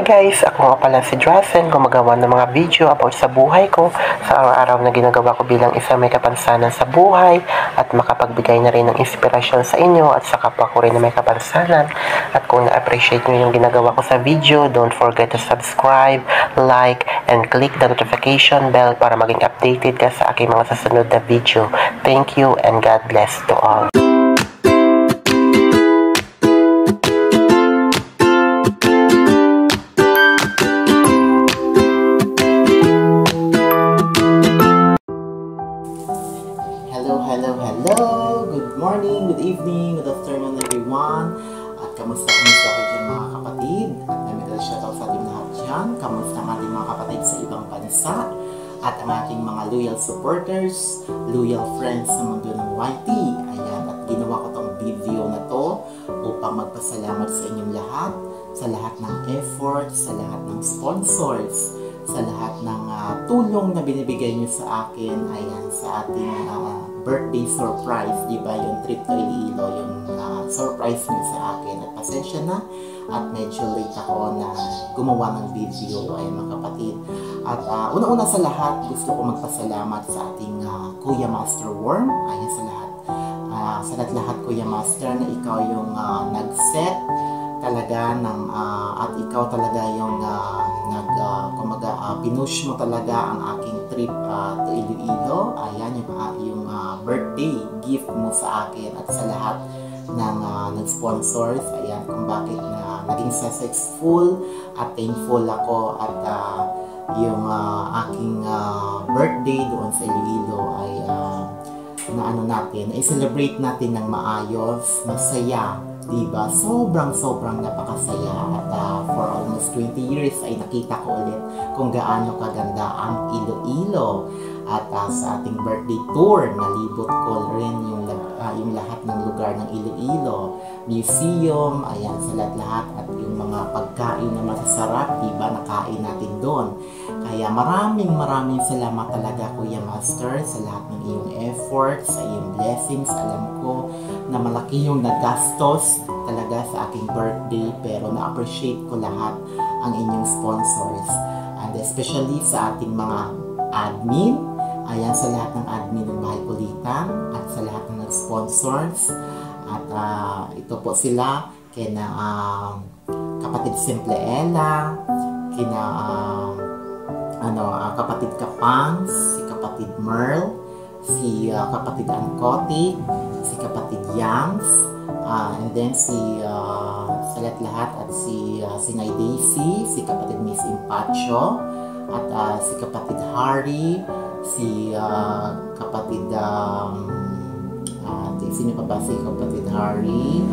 guys, ako nga pala si Drazen, gumagawa ng mga video about sa buhay ko, sa araw-araw na ginagawa ko bilang isang may kapansanan sa buhay at makapagbigay na rin ng inspirasyon sa inyo at sa kapwa ko rin na may kapansanan. At kung na-appreciate nyo yung ginagawa ko sa video, don't forget to subscribe, like, and click the notification bell para maging updated ka sa aking mga susunod na video. Thank you and God bless to all. Hello! Good morning, good evening, good afternoon everyone. At kamusta kayo dyan mga kapatid? At may shoutout sa ating lahat dyan. Kamusta ang ating mga kapatid sa ibang bansa? At ang ating mga loyal supporters, loyal friends sa mundo ng YT. Ayan, at ginawa ko tong video na to upang magpasalamat sa inyong lahat, sa lahat ng effort, sa lahat ng sponsors, sa lahat ng tulong na binibigay nyo sa akin. Ayan, sa ating birthday surprise, di ba? Yung trip to Iloilo, yung surprise niyo sa akin. At pasensya na at medyo late ako na gumawa ng video, ay mga kapatid. At una-una sa lahat, gusto ko magpasalamat sa ating Kuya Master Worm. Ayan, sa lahat Kuya Master, na ikaw yung nag-set talaga ng at ikaw talaga yung pinush mo talaga ang aking trip to Iloilo. Ayan yung birthday gift mo sa akin at sa lahat ng nag-sponsors. Ayan kung bakit na naging successful at thankful ako at yung aking birthday doon sa Iloilo ay i-celebrate natin ng maayos, masaya. Diba? Sobrang napakasaya at for almost 20 years ay nakita ko ulit kung gaano kaganda ang Iloilo. At sa ating birthday tour, nalibot ko rin yung lahat ng lugar ng Iloilo, museum, ayan, sa lahat at yung mga pagkain na masasarap, diba, nakain natin doon. Kaya maraming salamat talaga Kuya Master sa lahat ng iyong efforts, sa iyong blessings. Alam ko na malaki yung nagastos talaga sa aking birthday, pero na-appreciate ko lahat ang inyong sponsors. And especially sa ating mga admin, ayan, sa lahat ng admin ng Bahay Kulitan at sa lahat ng nag-sponsors. At ito po sila, kina kapatid Simple Ella, kina kapatid Kapangs, si kapatid Merl, si kapatid Ancotti, si kapatid Yangs, and then si sa lahat at si Sinay Daisy, si kapatid Miss Impacho, at si kapatid Harry, si kapatid sino pa ba si kapatid Harry,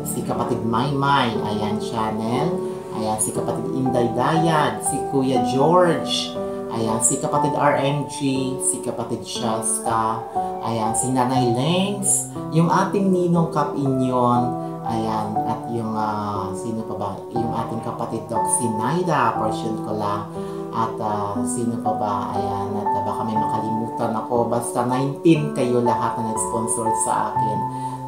si kapatid Maymay, ayan, Channel, ayan, si kapatid Inday Dayad, si Kuya George, ayan, si kapatid RMG, si kapatid Shasta, ayan, si Nanay Lengs, yung ating Ninong Kap Inyon, ayan, at yung sino pa ba, yung ating kapatid Doc Sinaida, portion ko la, at sino pa ba, ayan, at baka may makalimutan ako, basta 19 kayo lahat na nag-sponsor sa akin.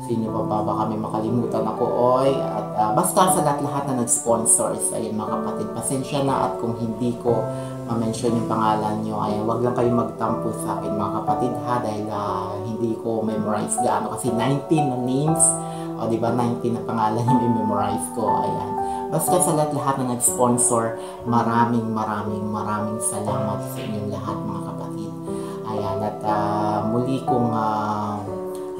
Sino pa ba, baka may makalimutan ako, oy, at basta sa lahat na nag-sponsors, ayun mga kapatid, pasensya na at kung hindi ko ma-mention yung pangalan nyo, ay wag lang kayo magtampo sa akin mga kapatid ha, dahil hindi ko memorize gaano, kasi 19 na names, o diba, 19 na pangalan yung i-memorize ko, ayan. Basta sa lahat na nag-sponsor, maraming salamat sa inyong lahat mga kapatid. Ayan, at muli kong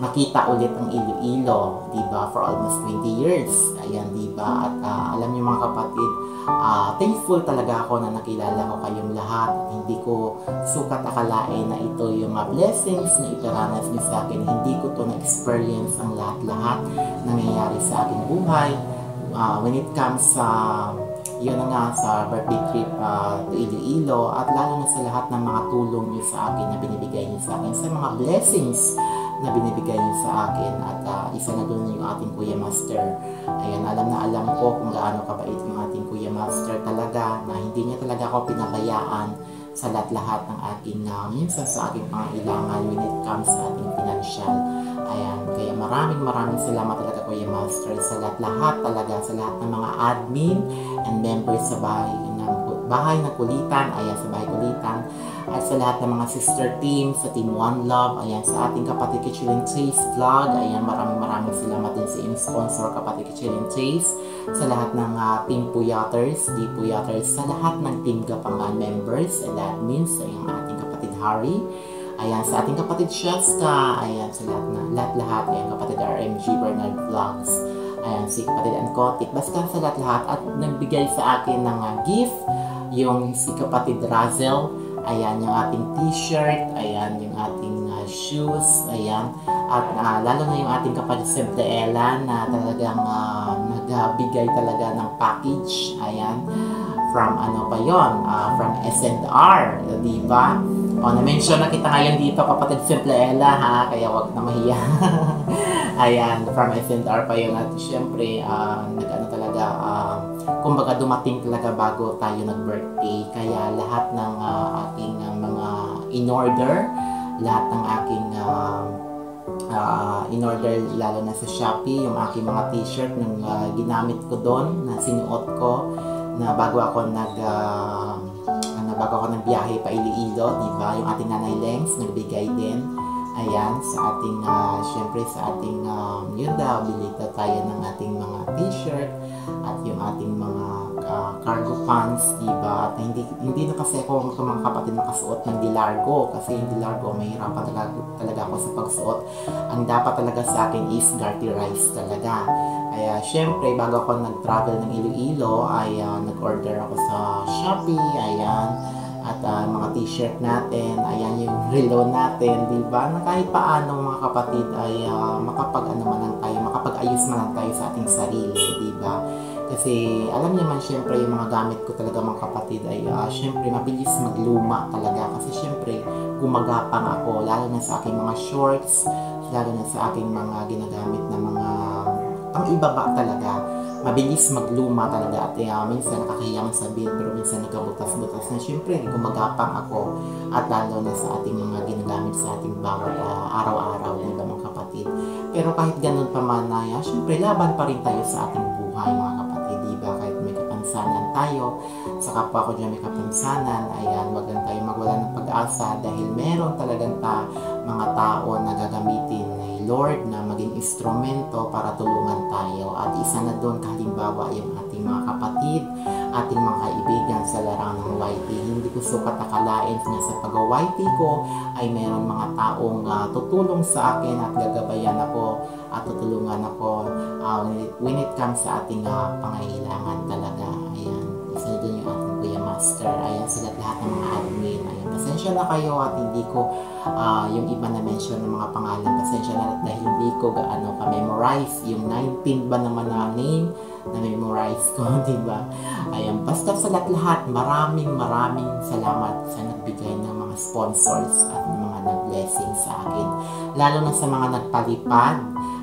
nakita ulit ang Iloilo, diba, for almost 20 years. Ayan, diba, at alam niyo mga kapatid, thankful talaga ako na nakilala ko kayong lahat. Hindi ko sukat akalain na ito yung blessings na iparanas niyo sa akin. Hindi ko to na-experience ang lahat nangyayari sa aking buhay. When it comes sa yun na nga sa birthday trip to Iloilo, at lalo na sa lahat ng mga tulong niyo sa akin na binibigay niyo sa akin, sa mga blessings na binibigay niyo sa akin, at isa na doon yung ating Kuya Master. Ayan, alam ko kung gaano kabait yung ating Kuya Master talaga, na hindi niya talaga ako pinabayaan sa lahat ng ating minsan sa ating pangailangan when it comes sa ating financial. Ayan, kaya maraming salamat talaga Kuya Master sa lahat talaga, sa lahat ng mga admin and members sa bahay ng Kulitan, ayan, sa bahay Kulitan, at sa lahat ng mga sister team, sa Team One Love, ayan, sa ating kapatid Kichilin Chase Vlog, ayan, maraming salamat din sa inyong sponsor, kapatid Kichilin Chase, sa lahat ng Team Puyaters, di Puyaters, sa lahat ng Team Gapangan members and admins, ayan, ating kapatid Harry, ayan, sa ating kapatid Shasta, ayan, sa lahat, ayan, kapatid RMG Bernard Vlogs, ayan, si kapatid Ankotik, basta sa lahat at nagbigay sa akin ng gift, yung si kapatid Razel, ayan, yung ating t-shirt, ayan, yung ating shoes, ayan, at lalo na yung ating kapatid Sebdeela na talagang nagbigay talaga ng package, ayan, from ano pa yon, from S&R, diba? O, na-mention na kita ngayon dito, kapatid Sebdeela, ha, kaya wag na mahiya. Ayan, from S&R pa yun, at syempre, nag-ano talaga, kumbaga dumating talaga bago tayo nag-birthday, kaya lahat ng aking mga in-order, lahat ng aking in-order, lalo na sa Shopee, yung aking mga t-shirt nung ginamit ko doon, na sinuot ko, na bago ako nagbiyahe pa Iloilo, diba? Yung ating Nanay Lengs, nagbigay din. Ayan, sa ating, syempre sa ating, yun daw, bilita tayo ng ating mga t-shirt at yung ating mga cargo pants, diba? At hindi na kasi ako mga kapatid nakasuot ng Dilargo, kasi yung Dilargo, mahirapan talaga ako sa pagsuot. Ang dapat talaga sa akin is Garty Rice talaga. Kaya syempre, bago ako nag-travel ng Iloilo, ay nag-order ako sa Shopee, ayan, at mga t-shirt natin, ayan yung relo natin, diba? Na kahit paano mga kapatid ay makapag-ayos man lang tayo sa ating sarili, diba? Kasi alam niyo man, syempre yung mga gamit ko talaga mga kapatid ay syempre mabilis magluma talaga, kasi syempre gumagapang ako, lalo na sa aking mga shorts, lalo na sa aking mga ginagamit na mga pang-ibaba talaga. Mabilis magluma talaga, at minsan nakakahiya man sabihin, pero minsan nagkabutas-butas na. Siyempre, gumagapang ako, at lalo na sa ating mga ginagamit sa ating bawat araw-araw, diba mga kapatid? Pero kahit ganun pa man, siyempre, laban pa rin tayo sa ating buhay mga kapatid, diba? Kahit may kapansanan tayo, sa kapwa ko dyan may kapansanan, ayan, wag lang tayo magwala ng pag-asa, dahil meron talagang mga tao na gagamitin Lord na maging instrumento para tulungan tayo. At isa na doon kahalimbawa yung ating mga kapatid, ating mga kaibigan sa larangan ng YT. Hindi ko sukat akalain na sa pag-YT ko ay mayroon mga taong tutulong sa akin at gagabayan ako at tutulungan ako when it comes sa ating pangailangan talaga. Ayan, isa na doon yung ating Kuya Master. Ayan, sila lahat ng mga admin. Ayan, pasensya na kayo at hindi ko yung iba na mention ng mga pangalan, pasensya na dahil hindi ko gaano ka-memorize yung 19 ba naman na name na memorize ko, diba? Ayan, basta sa lahat, maraming salamat sa nagbigay ng mga sponsors at mga nag-blessing sa akin, lalo na sa mga nagpalipad.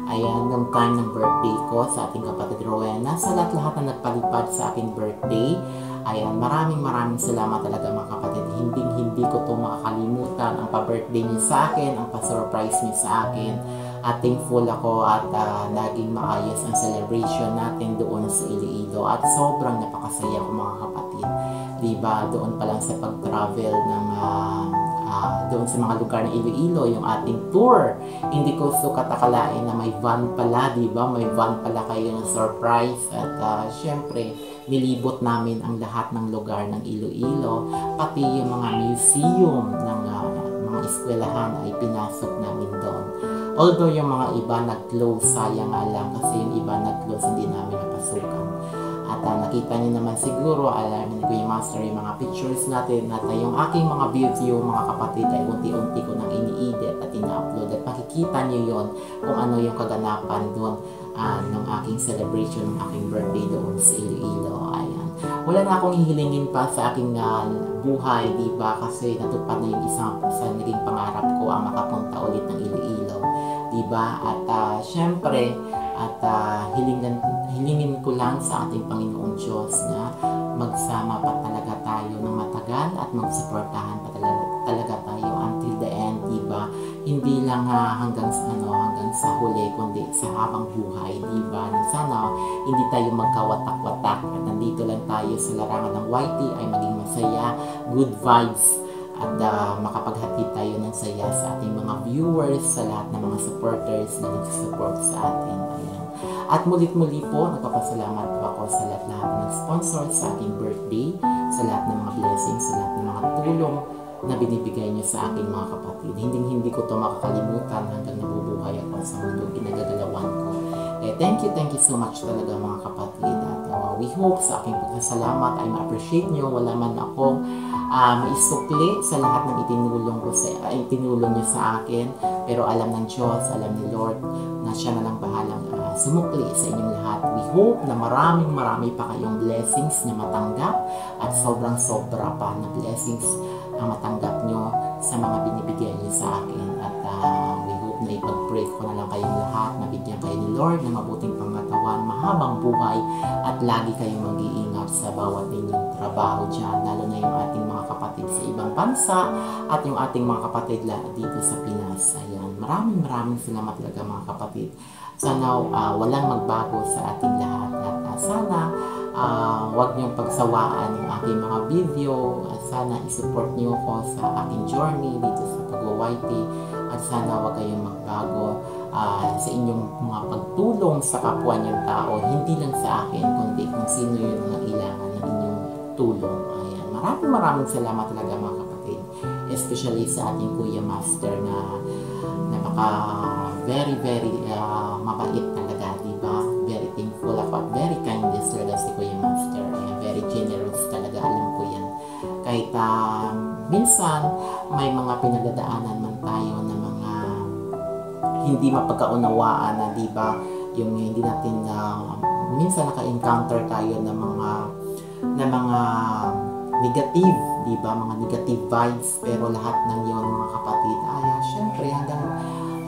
Ayan, nung time ng birthday ko sa ating kapatid Rowena, sa lahat na nagpalipad sa aking birthday. Ayan, maraming salamat talaga mga kapatid. Hindi ko to makakalimutan ang pa-birthday niyo sa akin, ang pa-surprise niyo sa akin. At thankful ako at naging maayos ang celebration natin doon sa Iloilo. At sobrang napakasaya ko mga kapatid. Diba, doon pa lang sa pag-travel ng doon sa mga lugar ng Iloilo, yung ating tour. Hindi ko sukat akalain na may van pala, diba? May van pala kayo ng surprise. At syempre, nilibot namin ang lahat ng lugar ng Iloilo, pati yung mga museum ng mga eskwelahan ay pinasok namin doon. Although yung mga iba nag-close, sayang nga lang kasi yung iba nag-close, hindi namin napasukan. At nakita niyo naman siguro, alam niyo yung master, yung mga pictures natin, at yung aking mga video mga kapatid ay unti-unti ko nang ini-edit at ina-upload, at makikita niyo yon kung ano yung kaganapan doon ng aking celebration ng aking birthday doon sa Iloilo. Ayan. Wala na akong hihilingin pa sa aking buhay, diba? Kasi natupad na yung isang sa naging pangarap ko, ang makapunta ulit ng Iloilo, diba? At syempre, hilingin ko lang sa ating Panginoong Diyos na magsama pa talaga tayo ng matagal at magsuportahan pa talaga tayo until the end, diba? hindi lang hanggang sa huli, kundi sa habang buhay, di ba? Sana hindi tayo magkawatak-watak at nandito lang tayo sa larangan ng YT ay maging masaya, good vibes, at makapaghatid tayo ng saya sa ating mga viewers, sa lahat ng mga supporters na nag-support sa atin. Ayan. At mulit-muli po, nagpapasalamat po ako sa lahat ng sponsors sa ating birthday, sa lahat ng mga blessings, sa lahat ng mga tulong na binibigay niyo sa aking mga kapatid. Hindi ko to makakalimutan hanggang nabubuhay ako sa mundo ginagagalawan ko. Thank you so much talaga mga kapatid. At we hope sa aking pagkasalamat ay ma-appreciate niyo. Wala man akong maisukli sa lahat ng itinulong niyo sa akin. Pero alam ng Diyos, alam ni Lord na siya na lang bahalang sumukli sa inyong lahat. We hope na marami pa kayong blessings na matanggap at sobra pa na blessings ang matanggap nyo sa mga binibigyan nyo sa akin. At we hope na ipag-pray ko na lang kayong lahat na bigyan kayo ni Lord ng mabuting pangkatawan, mahabang buhay, at lagi kayong mag-iingat sa bawat inyong trabaho dyan, lalo na yung ating mga kapatid sa ibang bansa at yung ating mga kapatid dito sa Pinas. Ayan. Maraming salamat talaga mga kapatid. Sana walang magbago sa ating lahat at sana huwag niyong pagsawaan yung aking mga video. Sana isupport niyo ko sa aking journey dito sa pag-YT at sana huwag kayong magbago sa inyong mga pagtulong sa kapwa niyong tao, hindi lang sa akin kundi kung sino yung nangailangan ng inyong tulong. Ayan. Maraming salamat talaga mga kapatid, especially sa ating Kuya Master na baka very mabait talaga, diba? Very thankful ako at very kindness talaga si Kuya Master. Very generous talaga, alam ko yan. Kahit minsan may mga pinagdadaanan man tayo na mga hindi mapagkaunawaan na, diba? Yung hindi natin minsan naka-encounter tayo ng mga negative, diba? Mga negative vibes, pero lahat ng yun mga kapatid, syempre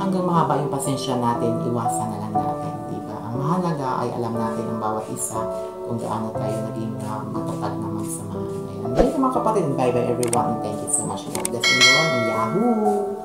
hanggang mahaba yung pasensya natin, iwasan na lang natin, diba? Ang mahalaga ay alam natin ang bawat isa kung gaano tayo naging matatag na magsamahan. Ayan. Dahil mga kapatid, bye everyone. Thank you so much. God bless everyone. Yahoo!